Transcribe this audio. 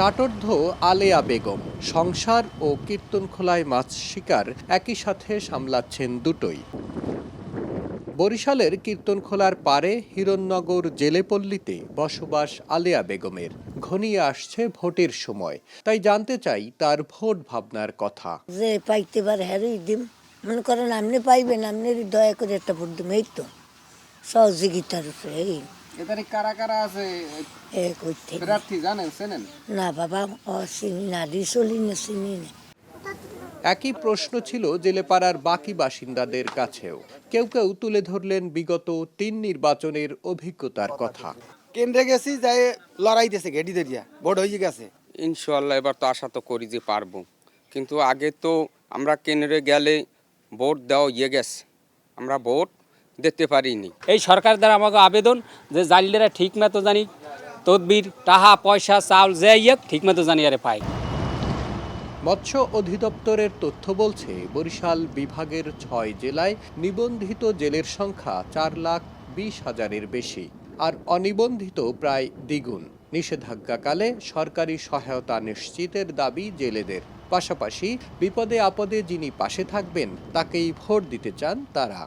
ষাটোর্ধ্ব আলেয়া বেগম সংসার ও কীর্তনখোলায় মাছ শিকার একই সাথে সামলাচ্ছেন দুটোই। বরিশালের কীর্তনখোলার পারে হিরণনগর জেলেপল্লীতে বসবাস আলেয়া বেগমের। ঘনিয়ে আসছে ভোটের সময়, তাই জানতে চাই তার ভোট ভাবনার কথা। যে পাইতে পারে হ্যারই দিম, মনে করেন আপনি পাইবেন, আপনি দয়া করে একটা ভোট দিম, এই তো সহযোগিতার উপরে। এই এবারে কারা কারা আছে করতে প্রার্থী জানেন চেনেন? না বাবা, চিনি না, চলি না, চিনি না। একই প্রশ্ন ছিল জেলেপাড়ার বাকি বাসিন্দাদের কাছেও। কেউ কেউ তুলে ধরলেন বিগত ৩ নির্বাচনের অভিজ্ঞতার কথা। কেন্দ্রে গেছি যাই লড়াই দিয়েছে ঘেটি দিয়া ভোট হয়ে গেছে। ইনশাল্লাহ এবার তো আশা তো করি যে পারবো, কিন্তু আগে তো আমরা কেন্দ্রে গেলে ভোট দেওয়া গেছে, আমরা ভোট দিতে পারিনি। এই সরকার দ্বারা আমাকে আবেদন যে জালিলেরা ঠিক মতো জানি তদবির টাকা পয়সা চাউল যে ঠিক মতো জানি আরে পাই। মৎস্য অধিদপ্তরের তথ্য বলছে বরিশাল বিভাগের ৬ জেলায় নিবন্ধিত জেলের সংখ্যা ৪,২০,০০০-এর বেশি, আর অনিবন্ধিত প্রায় দ্বিগুণ। নিষেধাজ্ঞাকালে সরকারি সহায়তা নিশ্চিতের দাবি জেলেদের। পাশাপাশি বিপদে আপদে যিনি পাশে থাকবেন তাকেই ভোট দিতে চান তারা।